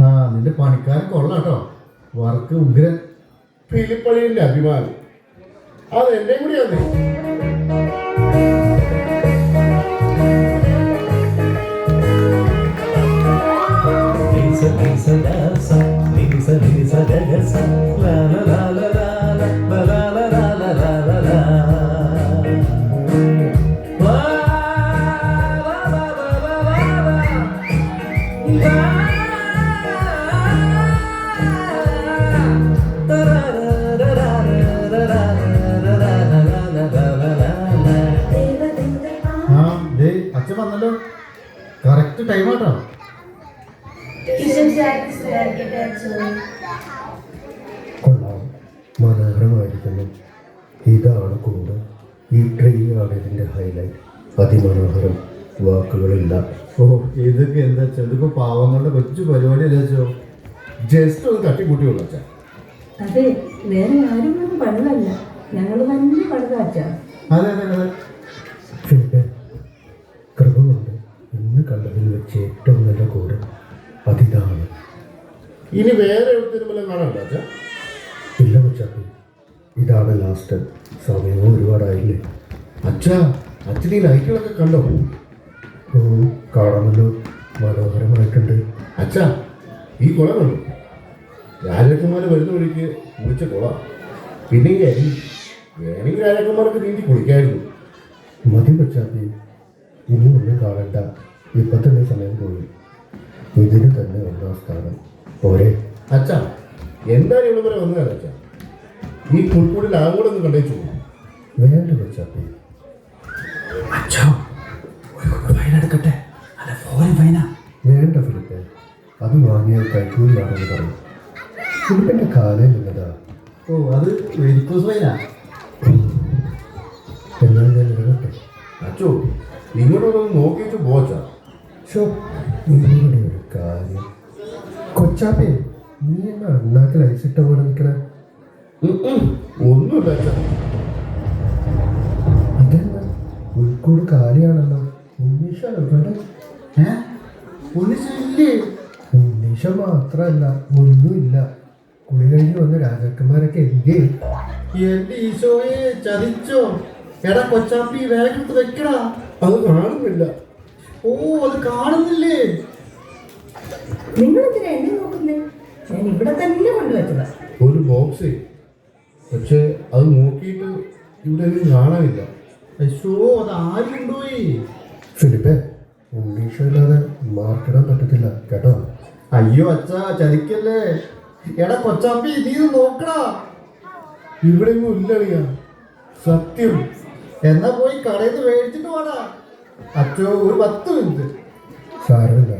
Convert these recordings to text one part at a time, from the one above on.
ആ നിന്റെ പണിക്കാരൻ കൊള്ളാട്ടോ, വർക്ക് ഉഗ്രൻ. ഫിലിപ്പണിയുടെ അഭിമാനം അത് എന്റെ കൂടിയാണ്. അച്ഛൻ വന്നല്ലോ, കറക്റ്റ് ടൈം ആട്ടോ. കൊള്ളാം, മനോഹരമായിരിക്കുന്നു. ഇതാണ് കൂട്, ഈ ട്രീ ആണ് ഇതിൻ്റെ ഹൈലൈറ്റ്. അതിമനോഹരം, വാക്കുകളില്ല. ഓ ഇതൊക്കെ എന്താ വെച്ചാൽ ഇതിപ്പോ പാവങ്ങളുടെ കൊച്ചു പരിപാടി അല്ലേ വെച്ചോ. ജസ്റ്റ് ഒന്ന് തട്ടിക്കൂട്ടിയുള്ളൂ അച്ഛാ. അതെ, വേറെ ആരും ഒന്നും പണിതല്ല, ഞങ്ങൾ തന്നെ പണിതാച്ചാ. അതെ അതെ അതെ. ഫിലിപ്പേ, കൃപ കൊണ്ട് ഇന്ന് കണ്ടതിൽ വെച്ച് ഏറ്റവും നല്ല കൂട് അതിതാണ്. ഇനി വേറെ എവിടത്തേലും വല്ല കാണാണ്ടോ അച്ഛാ? ഇല്ല മുച്ചാപ്പി, ഇതാണ് ലാസ്റ്റ്. സമയവും ഒരുപാടായില്ലേ. അച്ഛാ, അച്ഛൻ ഈ ലൈറ്റുകളൊക്കെ കണ്ടോ? ഓ കാണാമല്ലോ, മനോഹരമായിട്ടുണ്ട്. അച്ഛാ, ഈ കുളം കണ്ടു? രാജാക്കന്മാർ വരുന്ന വഴിക്ക് കുളിച്ച കുളം. പിന്നെ ഈ അരി വേണമെങ്കിൽ രാജാക്കന്മാർക്ക് നീന്തി കുളിക്കായിരുന്നു. മതി മുച്ചാപ്പി, ഇനി ഒന്നും കാണണ്ട. ഇപ്പൊ തന്നെ സമയം പോയി. ഇതിന് തന്നെ ഒന്നാം സ്ഥാനം പോരെ. അച്ഛാ, എന്തായാലും ഇവിടെ വരെ വന്നതാണ് അച്ഛാ. ഈ പുൽക്കൂടിൽ ആകൂടെ ഒന്ന് കണ്ടേച്ചു. വേണ്ട മുച്ചാപ്പി. അച്ഛോ, ഒരു ഫൈൻ എടുക്കട്ടെ, അല്ല ഫോറിൻ ഫൈനാ. വേണ്ട ഫിലിപ്പേ, അത് വാങ്ങിയാൽ കൈക്കൂലിയാണെന്ന് പറയും. ഫിലിപ്പിന്റെ കാലം നിന്നതാ. ഓ അത് വെരിക്കോസ് ഫൈനാ. എന്നാൽ ഞാൻ ഇറങ്ങട്ടെ. അച്ഛോ, ഇങ്ങോട്ടൊന്ന് നോക്കിയിട്ട് പോച്ചാ. ഷോ, നിങ്ങളുടെ ഒരു കാര്യം. കൊച്ചാപ്പി, നീ എന്നാ അണ്ണാക്കിൽ അയച്ചിട്ട പോലെ നിൽക്കണേ. ഒന്നുമില്ല അച്ഛാ. ഇതെന്താ ഉൾക്കൂട് കാലിയാണല്ലോ. ഉണ്ണീഷ എവിടെ? ഒന്നിച്ചില്ലേ? ഉണ്ണീഷ മാത്രമല്ല, ഒന്നുമില്ല. കുളി കഴിഞ്ഞ് വന്ന രാജാക്കന്മാരൊക്കെ എന്തേ? എന്റെ ഈശോയെ, ചതിച്ചോ? എടാ കൊച്ചാപ്പി, വേഗം വെക്കടാ. അത് കാണുന്നില്ല. ഓ അത് കാണുന്നില്ലേ? നിങ്ങൾ എന്തിനാ എന്നെ നോക്കുന്നേ? ഞാൻ ഇവിടെ തന്നെ കൊണ്ടുവച്ചതാ. ഒരു ബോക്സ്, പക്ഷെ അത് നോക്കിയിട്ട് ഇവിടെ ഒന്നും കാണാനില്ല. അയ്യോ, അത് ആര് കൊണ്ടുപോയി? ഫിലിപ്പേ, ഉണ്ണീഷ ഇല്ലാതെ മാർക്കിടാൻ പറ്റത്തില്ല കേട്ടോ. അയ്യോ അച്ഛാ, ചതിക്കല്ലേ. എടാ കൊച്ചാപ്പി, നീ ഇത് നോക്കടാ. ഇവിടെ ഒന്നും ഇല്ലറിയാ, സത്യം. എന്നാ പോയി കടയിൽ നിന്ന് മേടിച്ചിട്ട് വാടാ. അച്ഛോ, ഒരു 10 മിനിറ്റ്. സാരമില്ല,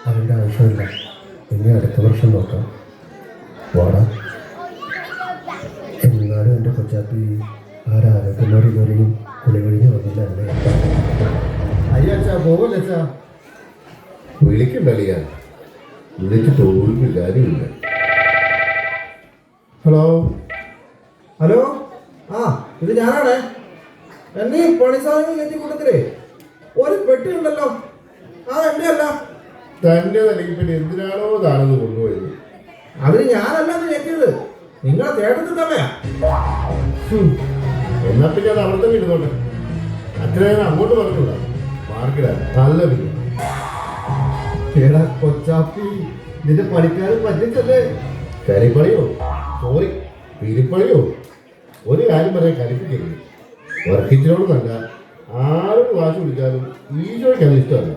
അതിൻ്റെ ആവശ്യമില്ല. ഇനി അടുത്ത വർഷം നോക്കാം. വാടാ. എന്നാലും എൻ്റെ കൊച്ചാപ്പി, ആ രാജാക്കന്മാർ ഇതുവരെയും കുളി കഴിഞ്ഞ് വന്നില്ല അല്ലേ? അയ്യോ അച്ഛാ, പോവല്ലേ അച്ഛാ. വിളിക്കണ്ടറിയാ, വിളിച്ചിട്ട് ഒരു കാര്യമില്ല. ഹലോ ഹലോ, ആ ഇത് ഞാനാണേ. എന്നെ പണി സാധനങ്ങൾ കയറ്റി കൂട്ടത്തിലേ ഒരു പെട്ടി ഉണ്ടല്ലോ, ആ എന്റെ അല്ല. തൻ്റെ അല്ലെങ്കിൽ പിന്നെ എന്തിനാണോ താനെന്ന് കൊണ്ടുപോയത്? അതിന് ഞാനല്ല അത് കയറ്റിയത്, നിങ്ങളെ ചേട്ടത്തിൽ തന്നെയാ. എന്നാ പിന്നെ അത് അവിടെ തന്നെ ഇരുന്നോട്ടെ. അച്ഛനെ അങ്ങോട്ട് പറഞ്ഞൂടാ, മാർക്കിടാൻ നല്ല പിന്നെ. എടാ കൊച്ചാപ്പി, നിന്റെ പണിക്കാരൻ പറ്റിച്ചല്ലേ. കരിപ്പണിയോ, സോറി പിരിപ്പണിയോ, ഒരു കാര്യം പറയാൻ കലിപ്പിക്കരുത്. വർക്കിച്ചിനോട് നല്ല ആരോട് വാശി പിടിച്ചാലും ഈശോയ്ക്ക് അത് ഇഷ്ടമല്ല.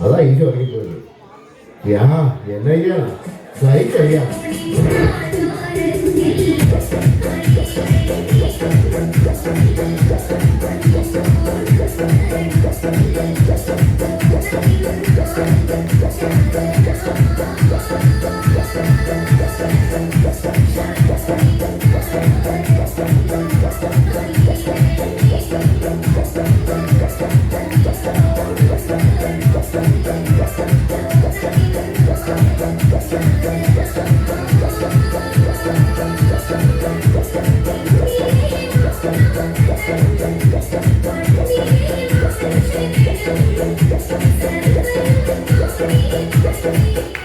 അതാ ഈശോ ഇറങ്ങിപ്പോയത്. എന്നാ ചെയ്യാനാ, സഹിക്കറിയാം. Thank you.